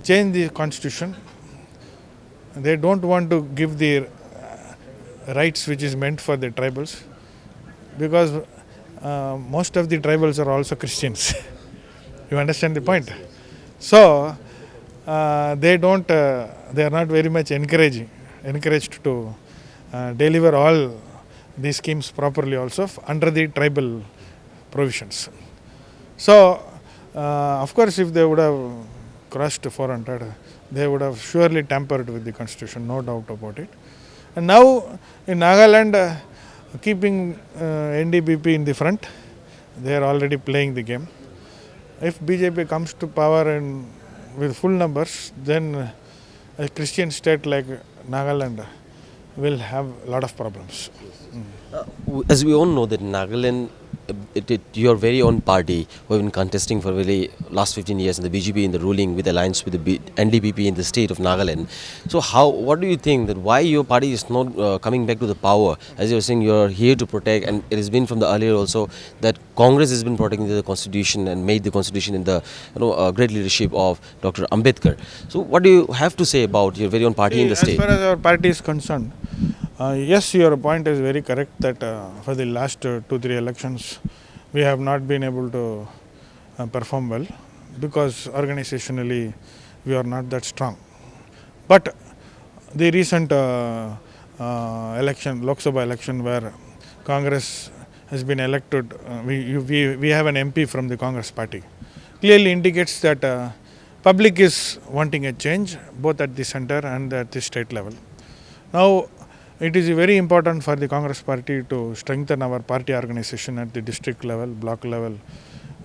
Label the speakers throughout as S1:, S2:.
S1: change the constitution. They don't want to give the rights which is meant for the tribals, because most of the tribals are also Christians. You understand the point? So they are not very much encouraged to deliver all these schemes properly also under the tribal provisions. So of course, if they would have crossed 400, they would have surely tampered with the constitution, no doubt about it. And now in Nagaland, keeping NDBP in the front, they are already playing the game. If BJP comes to power and with full numbers, then a Christian state like Nagaland will have a lot of problems.
S2: As we all know that Nagaland, your very own party, who have been contesting for really last 15 years, and the BJP in the ruling with alliance with the NDPP in the state of Nagaland. So what do you think that why your party is not coming back to the power? As you were saying, you're here to protect, and it has been from the earlier also that Congress has been protecting the constitution and made the constitution in the great leadership of Dr. Ambedkar. So what do you have to say about your very own party in the state?
S1: As far as our party is concerned, yes, your point is very correct that for the last 2-3 elections, we have not been able to perform well because organizationally we are not that strong. But the recent election, Lok Sabha election, where Congress has been elected, we have an MP from the Congress party, clearly indicates that public is wanting a change both at the center and at the state level. Now, it is very important for the Congress party to strengthen our party organization at the district level, block level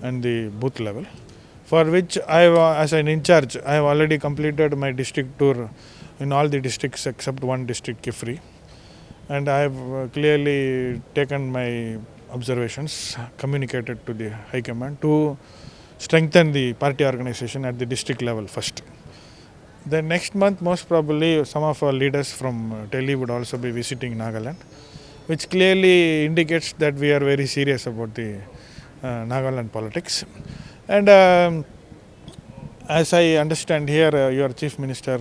S1: and the booth level, for which as an in charge, I have already completed my district tour in all the districts except one district, Kifri, and I have clearly taken my observations, communicated to the High Command to strengthen the party organization at the district level first. The next month, most probably, some of our leaders from Delhi would also be visiting Nagaland, which clearly indicates that we are very serious about the Nagaland politics. And as I understand here, your Chief Minister,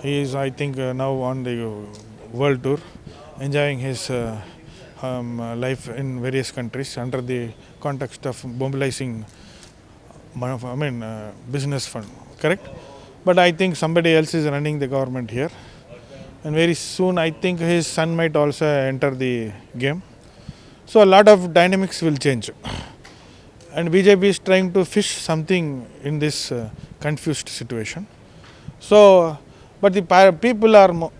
S1: he is, I think, now on the world tour, enjoying his life in various countries under the context of mobilizing business fund, correct? But I think somebody else is running the government here. And very soon I think his son might also enter the game. So a lot of dynamics will change. And BJP is trying to fish something in this confused situation. So, but the people are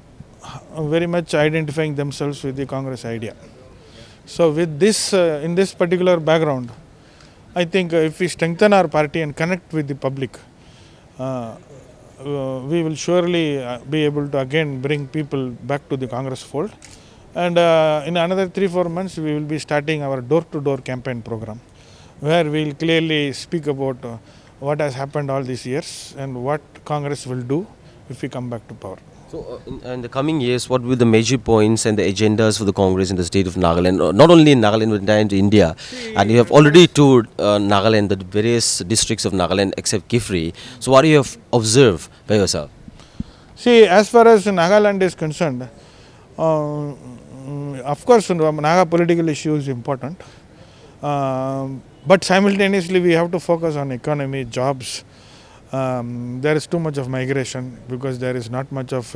S1: very much identifying themselves with the Congress idea. So with this, in this particular background, I think if we strengthen our party and connect with the public, we will surely be able to again bring people back to the Congress fold. And in another 3-4 months, we will be starting our door-to-door campaign program, where we will clearly speak about what has happened all these years and what Congress will do if we come back to power.
S2: So, in the coming years, what will be the major points and the agendas for the Congress in the state of Nagaland? Not only in Nagaland, but entire India. And you have already toured Nagaland, the various districts of Nagaland except Kifri. So, what do you have observed by yourself?
S1: See, as far as Nagaland is concerned, of course, Naga political issue is important. But simultaneously, we have to focus on economy, jobs. There is too much of migration because there is not much of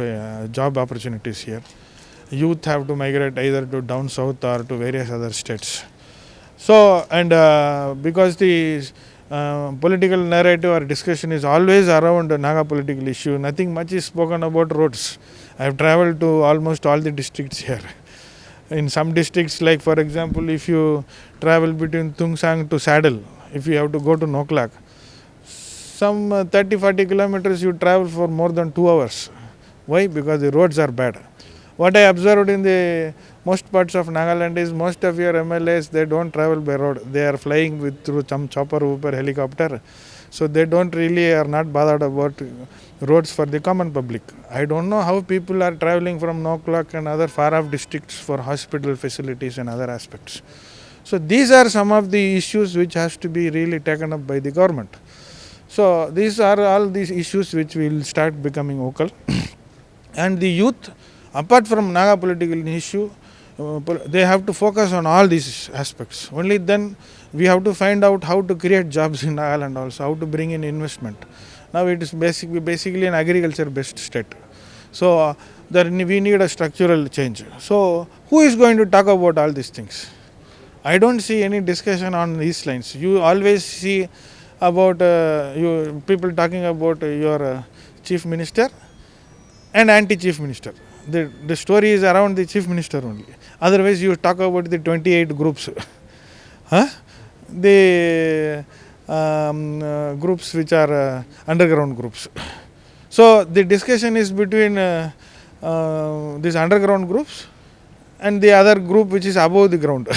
S1: job opportunities here. Youth have to migrate either to down south or to various other states. So, and because the political narrative or discussion is always around the Naga political issue, nothing much is spoken about roads. I have travelled to almost all the districts here. In some districts, like for example, if you travel between Tungsang to Saddle, if you have to go to Noklak, some 30-40 kilometers you travel for more than 2 hours. Why? Because the roads are bad. What I observed in the most parts of Nagaland is most of your MLAs, they don't travel by road. They are flying through some chopper, Uber, helicopter. So they don't really are not bothered about roads for the common public. I don't know how people are traveling from Noklak and other far off districts for hospital facilities and other aspects. So these are some of the issues which has to be really taken up by the government. So these are all these issues which will start becoming vocal. And the youth, apart from Naga political issue, they have to focus on all these aspects. Only then we have to find out how to create jobs in Nagaland also, how to bring in investment. Now it is basically an agriculture based state. So we need a structural change. So who is going to talk about all these things? I don't see any discussion on these lines. You always see about you people talking about your chief minister and anti-chief minister. The story is around the chief minister only. Otherwise, you talk about the 28 groups, huh? The groups which are underground groups. So the discussion is between these underground groups and the other group which is above the ground,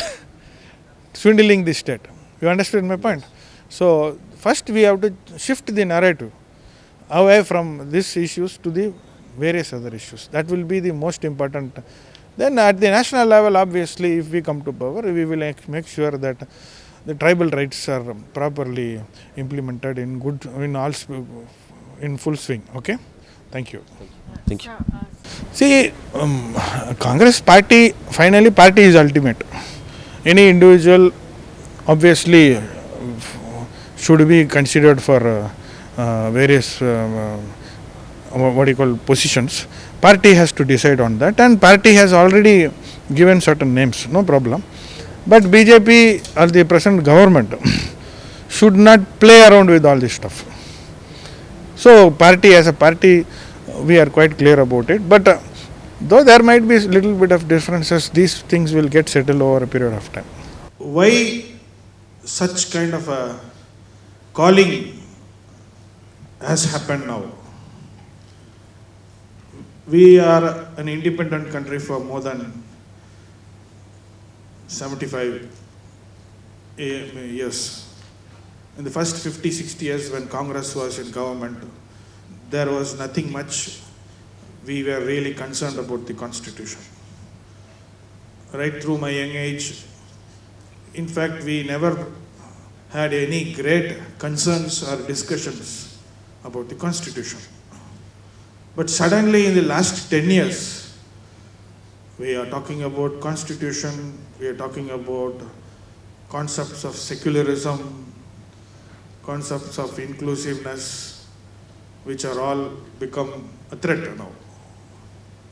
S1: swindling the state. You understand my point? So first we have to shift the narrative away from these issues to the various other issues. That will be the most important. Then at the national level, obviously, if we come to power, we will make sure that the tribal rights are properly implemented in full swing. Okay, thank you.
S2: Thank you.
S1: See, Congress party, finally party is ultimate. Any individual obviously should be considered for various positions. Party has to decide on that, and party has already given certain names, no problem. But BJP or the present government should not play around with all this stuff. So party as a party, we are quite clear about it. But though there might be a little bit of differences, these things will get settled over a period of time. Why such kind of a calling has happened now? We are an independent country for more than 75 years. In the first 50-60 years when Congress was in government, there was nothing much we were really concerned about the constitution. Right through my young age, in fact, we never had any great concerns or discussions about the constitution. But suddenly in the last 10 years, we are talking about constitution, we are talking about concepts of secularism, concepts of inclusiveness, which are all become a threat now.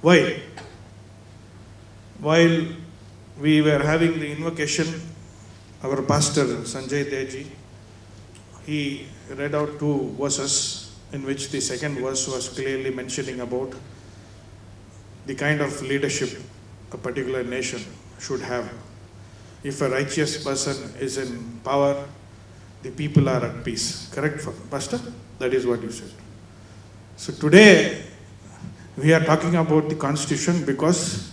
S1: Why? While we were having the invocation, our pastor Sanjay Deji, he read out 2 verses in which the second verse was clearly mentioning about the kind of leadership a particular nation should have. If a righteous person is in power, the people are at peace. Correct, Pastor? That is what you said. So today, we are talking about the constitution because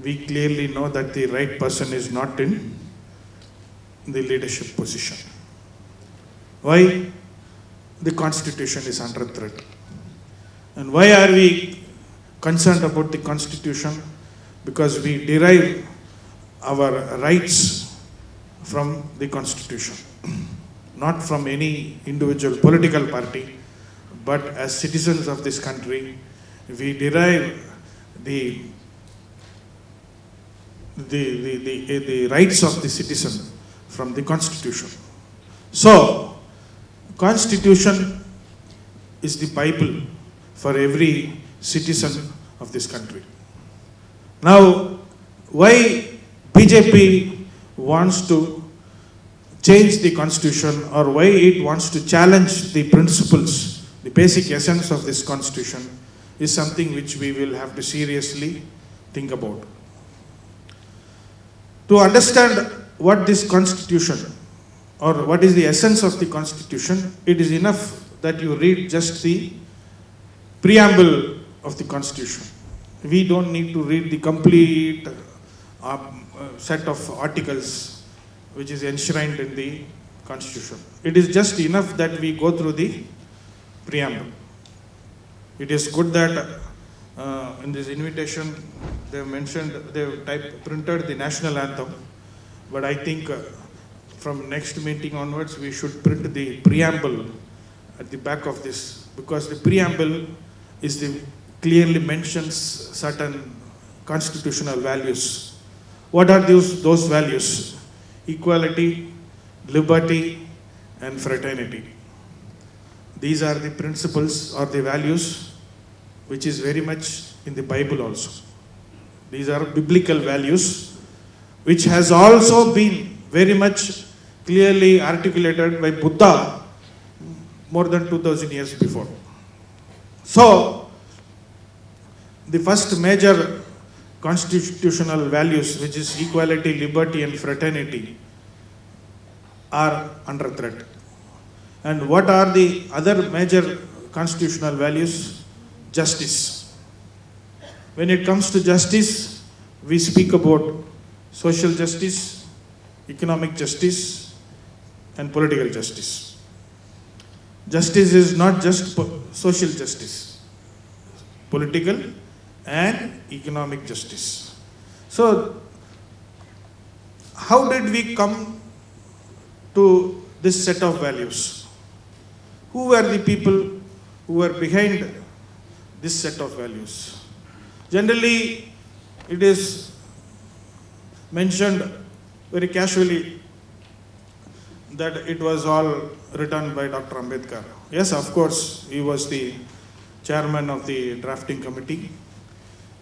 S1: we clearly know that the right person is not in the leadership position. Why? The constitution is under threat. And why are we concerned about the constitution? Because we derive our rights from the constitution, not from any individual political party, but as citizens of this country, we derive the rights of the citizen from the constitution. So, constitution is the Bible for every citizen of this country. Now, why BJP wants to change the constitution, or why it wants to challenge the principles, the basic essence of this constitution, is something which we will have to seriously think about. To understand what this constitution, or what is the essence of the constitution, it is enough that you read just the preamble of the constitution. We don't need to read the complete set of articles which is enshrined in the constitution. It is just enough that we go through the preamble. It is good that in this invitation they have mentioned, they have printed the national anthem, but I think from next meeting onwards we should print the preamble at the back of this, because the preamble is the clearly mentions certain constitutional values. What are those values? Equality, liberty, and fraternity. These are the principles or the values which is very much in the Bible also. These are biblical values which has also been very much clearly articulated by Buddha more than 2000 years before. So, the first major constitutional values, which is equality, liberty, and fraternity, are under threat. And what are the other major constitutional values? Justice. When it comes to justice, we speak about social justice, economic justice, and political justice. Justice is not just social justice, political and economic justice. So, how did we come to this set of values? Who were the people who were behind this set of values? Generally, it is mentioned very casually that it was all written by Dr. Ambedkar. Yes, of course, he was the chairman of the drafting committee,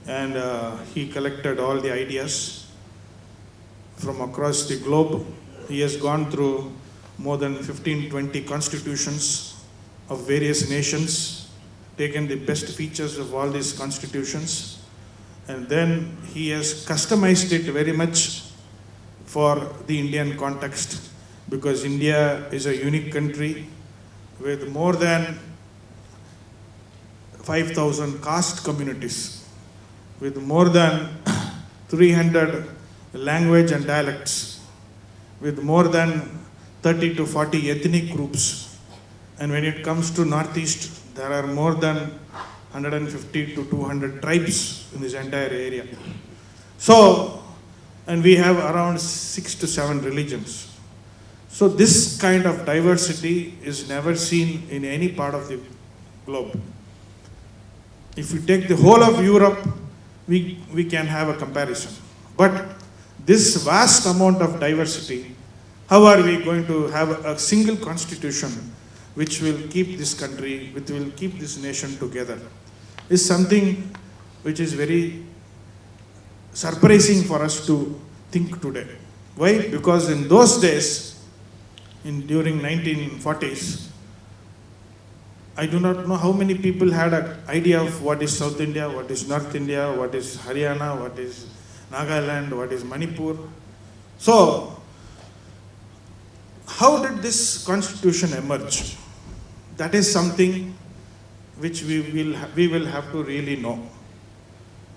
S1: and he collected all the ideas from across the globe. He has gone through more than 15-20 constitutions of various nations, taken the best features of all these constitutions, and then he has customized it very much for the Indian context, because India is a unique country with more than 5,000 caste communities, with more than 300 language and dialects, with more than 30 to 40 ethnic groups. And when it comes to Northeast, there are more than 150 to 200 tribes in this entire area. So, and we have around 6 to 7 religions. So this kind of diversity is never seen in any part of the globe. If we take the whole of Europe, we can have a comparison. But this vast amount of diversity, how are we going to have a single constitution which will keep this country, which will keep this nation together, is something which is very surprising for us to think today. Why? Because in those days, during 1940s, I do not know how many people had an idea of what is South India, what is North India, what is Haryana, what is Nagaland, what is Manipur. So, how did this constitution emerge? That is something which we will have to really know.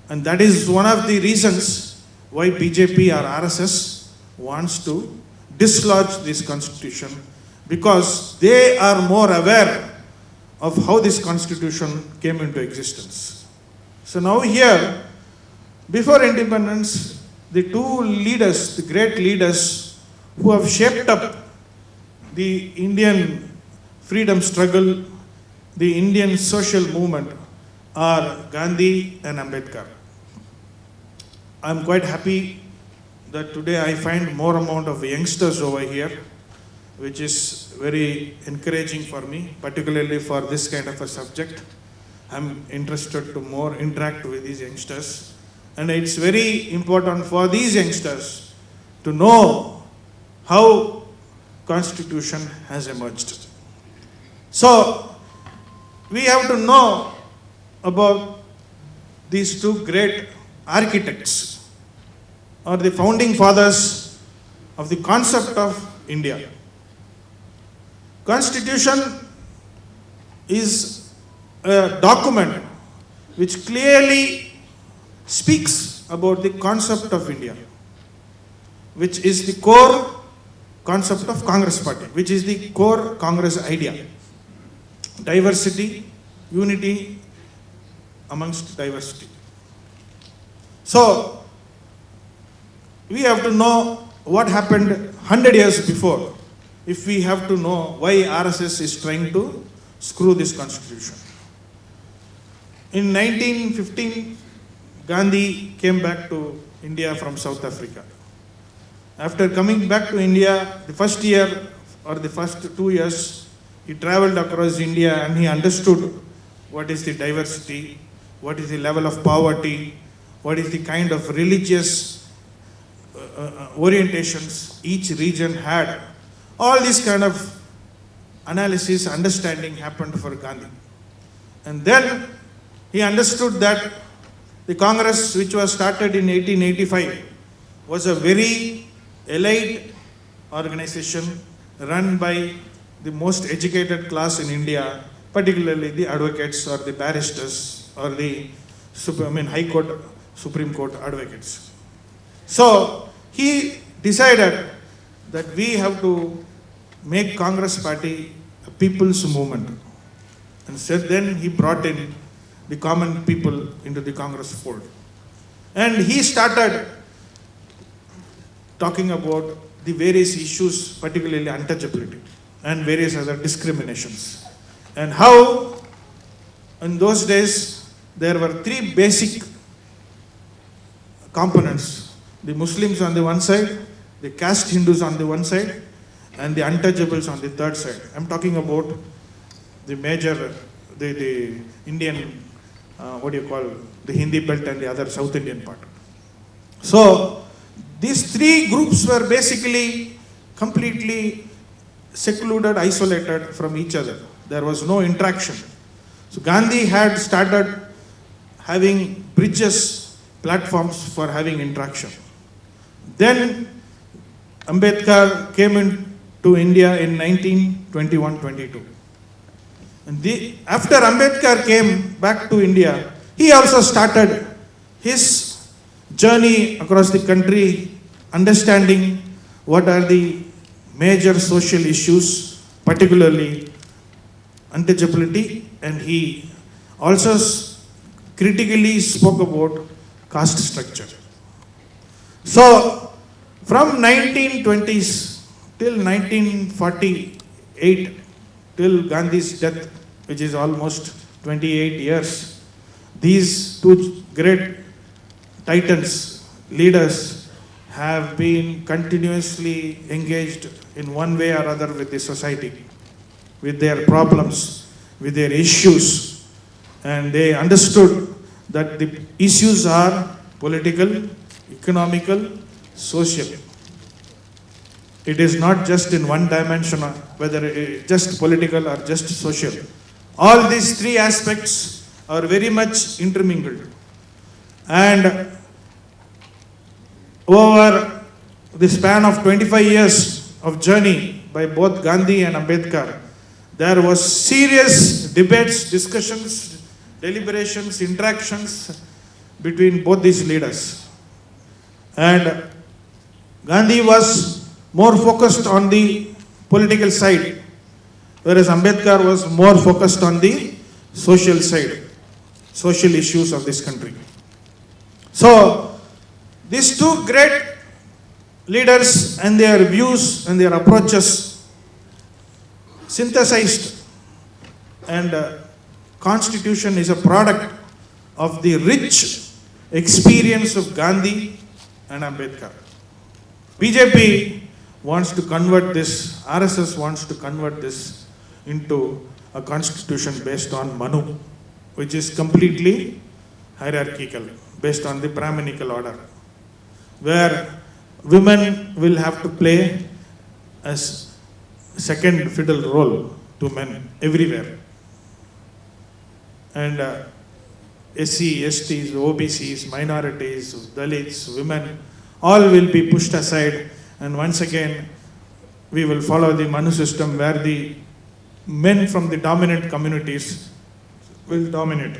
S1: And that is one of the reasons why BJP or RSS wants to dislodge this constitution, because they are more aware of how this constitution came into existence. So now here, before independence, the two leaders, the great leaders who have shaped up the Indian freedom struggle, the Indian social movement, are Gandhi and Ambedkar. I'm quite happy that today I find more amount of youngsters over here, which is very encouraging for me, particularly for this kind of a subject. I'm interested to more interact with these youngsters. And it's very important for these youngsters to know how Constitution has emerged. So, we have to know about these two great architects, or the founding fathers of the concept of India. Constitution is a document which clearly speaks about the concept of India, which is the core concept of Congress Party, which is the core Congress idea. Diversity, unity amongst diversity. So, we have to know what happened 100 years before, if we have to know why RSS is trying to screw this constitution. In 1915, Gandhi came back to India from South Africa. After coming back to India, the first year or the first 2 years, he traveled across India and he understood what is the diversity, what is the level of poverty, what is the kind of religious orientations each region had. All this kind of analysis, understanding happened for Gandhi. And then he understood that the Congress, which was started in 1885, was a very elite organization run by the most educated class in India, particularly the advocates or the barristers or the High Court, Supreme Court advocates. So he decided that we have to make Congress Party a people's movement. And so then he brought in the common people into the Congress fold. And he started talking about the various issues, particularly untouchability and various other discriminations. And how in those days there were three basic components: the Muslims on the one side, the caste Hindus on the one side, and the untouchables on the third side. I'm talking about the major, the Indian, the Hindi belt and the other South Indian part. So these three groups were basically completely secluded, isolated from each other. There was no interaction. So Gandhi had started having bridges, platforms for having interaction. Then Ambedkar came into India in 1921-22. And after Ambedkar came back to India, he also started his journey across the country, understanding what are the major social issues, particularly untouchability, and he also critically spoke about caste structure. So from 1920s till 1948, till Gandhi's death, which is almost 28 years, these two great titans, leaders, have been continuously engaged in one way or other with the society, with their problems, with their issues. And they understood that the issues are political, economical, social. It is not just in one dimension, whether it is just political or just social. All these three aspects are very much intermingled. And over the span of 25 years of journey by both Gandhi and Ambedkar, there was serious debates, discussions, deliberations, interactions between both these leaders. And Gandhi was more focused on the political side, whereas Ambedkar was more focused on the social side, social issues of this country. So these two great leaders and their views and their approaches synthesized, and Constitution is a product of the rich experience of Gandhi and Ambedkar. BJP wants to convert this, RSS wants to convert this into a constitution based on Manu, which is completely hierarchical, based on the Brahminical order, where women will have to play as second fiddle role to men everywhere. And SC, STs, OBCs, minorities, Dalits, women, all will be pushed aside, and once again we will follow the Manu system where the men from the dominant communities will dominate.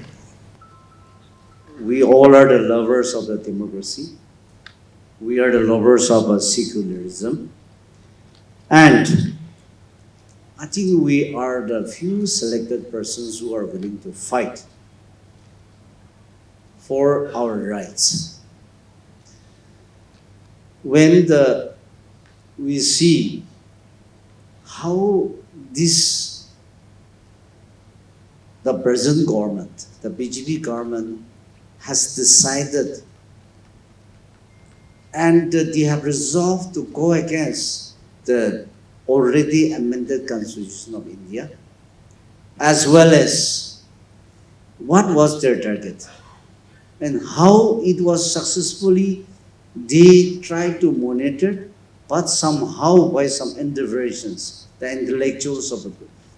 S3: We all are the lovers of the democracy. We are the lovers of secularism. And I think we are the few selected persons who are willing to fight for our rights. When we see how this the present government, the BJP government, has decided and they have resolved to go against the already amended Constitution of India, as well as what was their target and how it was successfully they tried to monitor, but somehow by some interventions, the intellectuals of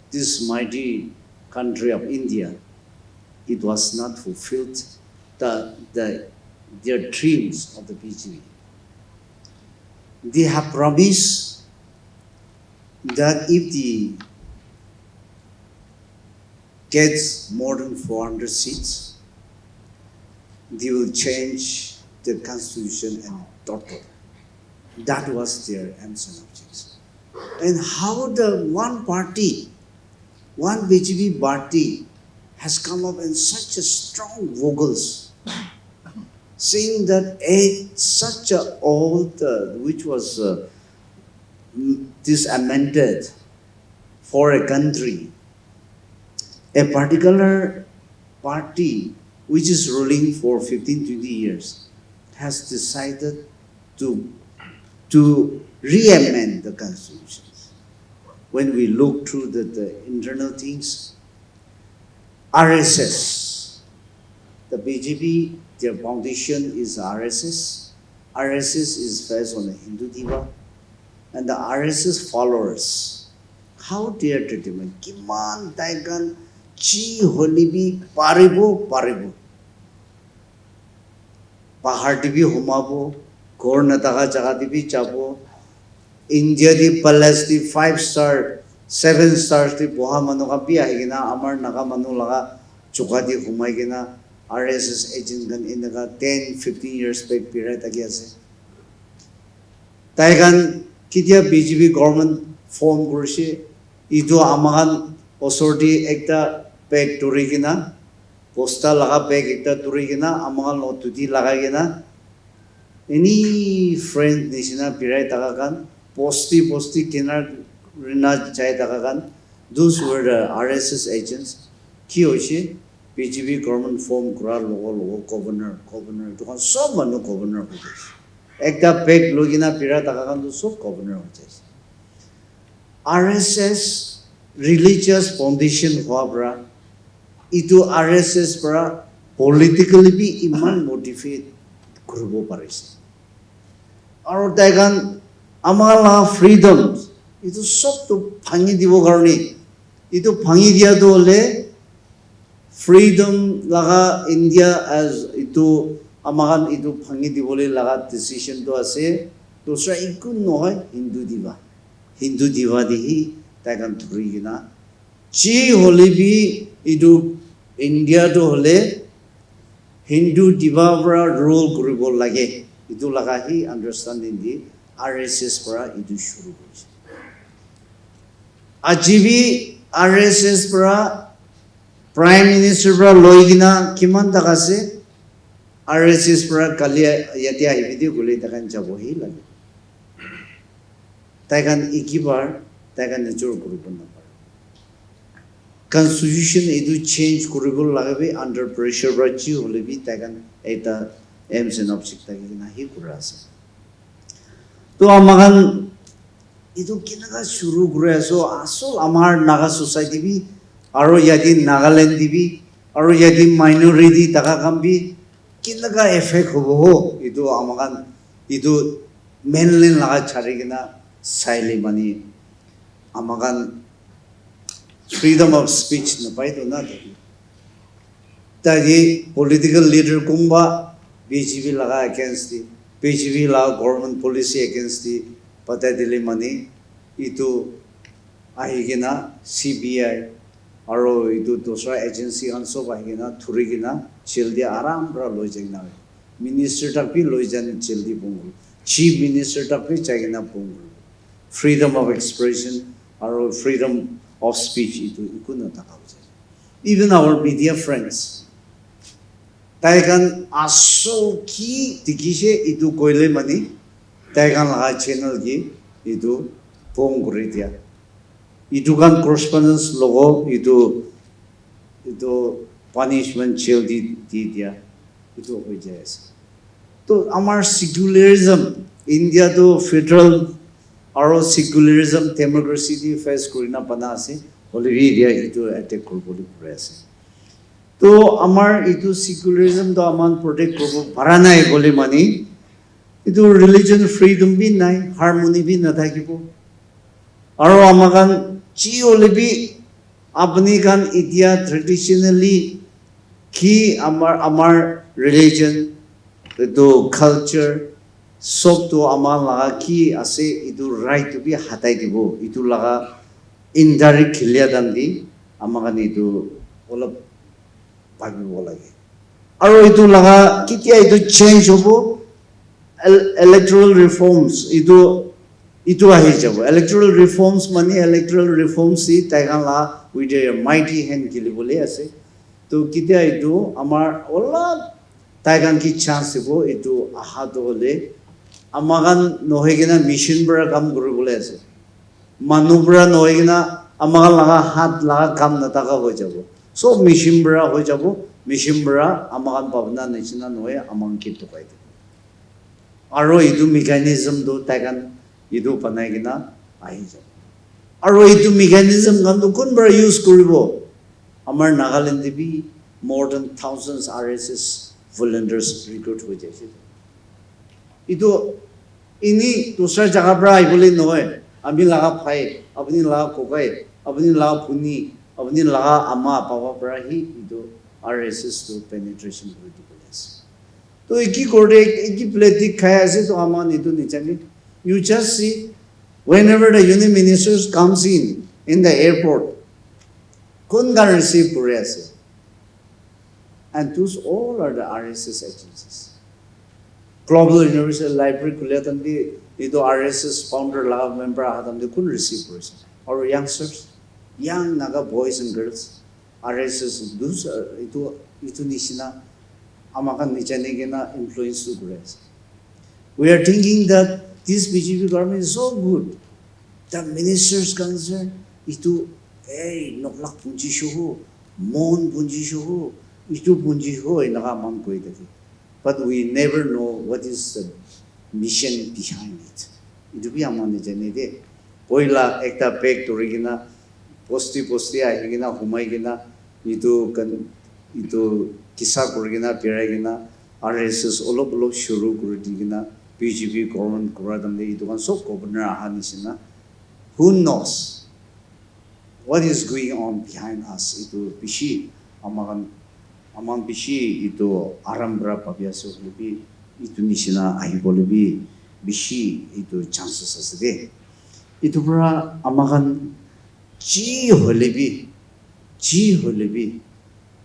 S3: this mighty country of India, it was not fulfilled their dreams of the BJP. They have promised that if the gets more than 400 seats, they will change the constitution and total. That was their aims and objectives. And how the one party, one BJP party has come up in such a strong vocals saying that such a old, which was this amended for a country, a particular party which is ruling for 15-20 years has decided to re-amend the constitution. When we look through the internal things, RSS, the BJP, their foundation is RSS. RSS is based on the Hindu Diva, and the RSS followers, how they are determined, kiman taigan chi holibi paribo paribo, pahar dibi humabo, kor nataga jaga dibi chabo, India di palace di 5-star, 7 stars di buha manu ka biya higina amar naga manu laga chuka di humay gina RSS agent gan inaga 10-15 years back period agyase. Taigan kitia BJP government form kursi itu amagan authority ekta peg turi gina posta laga peg ekta turi gina amagan lo tudi laga gina any friend nisina period tagakan posti kinar rina chai tagakan. Those were the RSS agents. Ki hoise BJP government form kura logo governor dukan sob manu governor ho jaise. Ekta peg logina pira tagakan tu sob governor ho jaise. RSS religious foundation hoa pra itu RSS pra politically bi iman motivate kuribo parise. Aro taigan amala freedom itu sob to bhangi dibo karone itu bhangi dia to hole freedom laga India as itu amagan itu bhangi dibole laga decision to ase dosra ikun noy Hindu diva dihi taigan thuri gina chi hole bi itu India to hole Hindu diva pra rule kuribo lage itu laga hi understanding di RSS pra itu shuru hoise. Ajibi RSS pra Prime Minister pra loigina kiman takase RSS pra kalia yatia hibidi gule takan jabo hi lage. Taikan ikibar taikan nature kurubon na par. Constitution edu change kurubon lagabe under pressure pra chi holebi taikan eta aims and objectives tagina hi kurasa. To amagan itu kinaga shuru kure so asol amar naga society bi aro yadi Nagaland bi aro yadi minority taka kambi kinaga effect hobo ho itu amagan itu mainland laga charigina saili mani amagan freedom of speech na pai to na tagi political leader kumba BJP laga against the BJP law government policy against the patadili money itu ahigina CBI aro itu dosra agency anso ahigina thurigina childi aram pra loijena minister tapi loijan childi pungul chief minister tapi chagina pungul freedom of expression aro freedom of speech itu ikuna takawje. Even our media friends taikan aso ki tikise itu koile mani taikan laga channel ki itu pong kuri dia itu kan correspondence logo itu itu punishment jail di dia itu hoi jai ase. To amar secularism India to federal aro secularism democracy di face kurina pana ase already dia itu attack korbo kore ase. To amar itu secularism to aman protect korbo para nai bole mani itu religion freedom bi nai harmony bi na thakibo aro amakan chi ole bi apni kan itia traditionally ki amar religion itu culture sob to amar laga ki ase itu right to be hatai dibo itu laga indirect khilya dandi amakan itu olop bhabibo lage aro itu laga kitia itu change hobo electoral reforms itu ahi jabo electoral reforms mani electoral reforms si taigan la with a mighty hand kilibole ase to kitia itu amar ola taigan ki chance bo itu aha to hole amagan nohegena mission bra kam koribole ase manubra nohegena amagan laga hat laga kam nataka ho jabo so mission bra ho jabo mission bra amagan pavna nechina noe amang ki to kai aro itu mechanism do taigan itu panai gina ahi jabo aro itu mechanism kan to kun bra use koribo amar Nagaland bi more than thousands RSS volunteers recruit ho jaise itu ini dusra jaga bra aibole noy ami laga phai apni laga kokai apni laga puni apni laga ama papa bra hi itu RSS to penetration ridiculous to iki korde iki politic khaya ase to aman itu nichani you just see whenever the union ministers comes in the airport kun ga receive pure ase and those all are the RSS agencies global universal library kulatan di itu RSS founder la member adam de kun receive pure or youngsters young naga boys and girls RSS those itu nishina amakan nichani gena influence to grace we are thinking that this BJP government is so good. The ministers concerned itu noklak punji shoho, mon punji shoho, itu punji ho nakaman koi dati. But we never know what is the mission behind it. Itu bi amane jane de. Poila ekta pek torigina posti ahigina humaigina itu kisa korigina piragina RSS olop shuru kurudigina BJP government kuradamde itu kan sok governor ahanisina who knows what is going on behind us itu bishi amang bishi itu arambra pabiaso lebi itu nisina ahibolebi bishi itu chances asde itu bra amagan chi holebi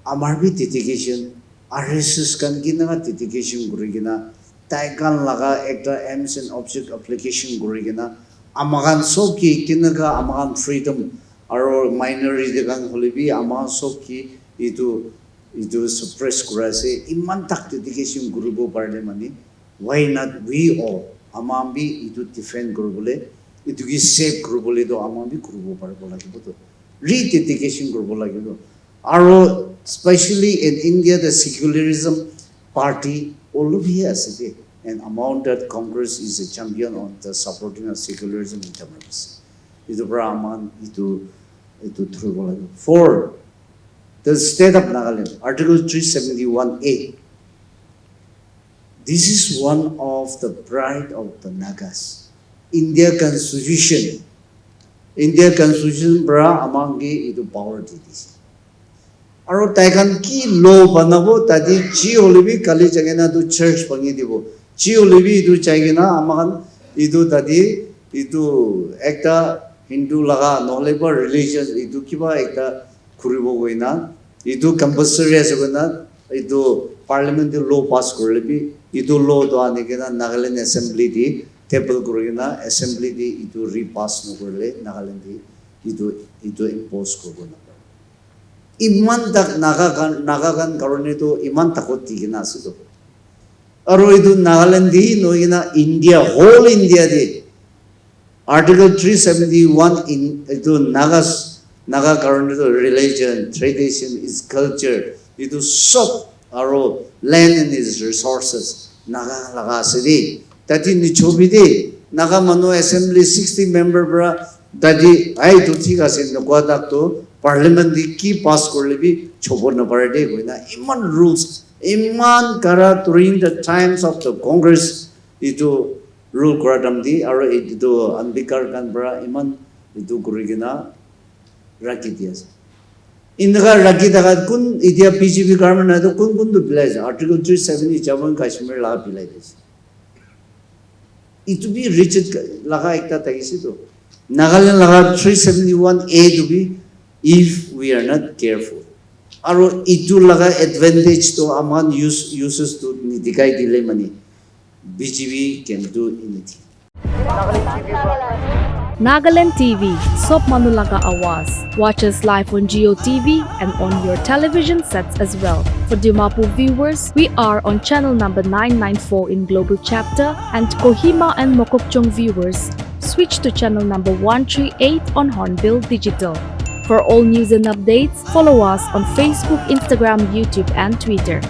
S3: amarbi litigation RSS kan gina litigation gurigina taikan laga ekta aims and object application gurigina amagan soki kinaga amagan freedom aro minority kan holebi amagan soki itu suppress kurase iman tak litigation gurubo parle mani why not we all amambi itu defend gurubole itu ki save gurubole do amambi gurubo parbo lagibo to re-litigation gurubo lagibo aro especially in India the secularism party all of here aside and amount that Congress is a champion on the supporting of secularism in democracy. Itu Brahman, itu through for the state of Nagaland, Article 371A. This is one of the pride of the Nagas. India Constitution bra amangi itu power didis. Aro taikan ki law banabo tadi chi olibi kali jagena tu church pangi dibo. Chi olibi itu chaigena amakan itu tadi itu ekta Hindu laga knowledgeable religion itu kiba ekta kuribo goina itu compulsory asegona itu parliament law pass korlebi itu law do anegena Nagaland assembly di table korgena assembly di itu repass no korle Nagaland di itu impose korgona iman tak nagagan karone to iman takot tigina asito aro itu Nagaland di no ina India whole India di Article 371 in itu Nagas Naga current religion, tradition, is culture. It is soft aro land and its resources. Naga laga city. Tati nichobidi. Naga mano assembly 60 member bra. Tati ay to tika sin no kwadak to parliament di ki pass korlebi chobo na parade goina. Iman rules. Iman kara during the times of the Congress itu rule koradam di aro itu ambikar kan bra iman itu kurigina rakitias. Indaka rakitagat kun idia BJP government ado kun to village Article 370 Jammu Kashmir laga pilai des. Itu be rigid laga ekta tagisi to. Nagaland laga 371A to be if we are not careful. Aro itu laga advantage to aman uses to nitikai delay money. BJP can do anything.
S4: Nagaland TV, Sob Manulaga Awas. Watch us live on Geo TV and on your television sets as well. For Dimapur viewers, we are on channel number 994 in Global Chapter, and Kohima and Mokokchung viewers, switch to channel number 138 on Hornbill Digital. For all news and updates, follow us on Facebook, Instagram, YouTube and Twitter.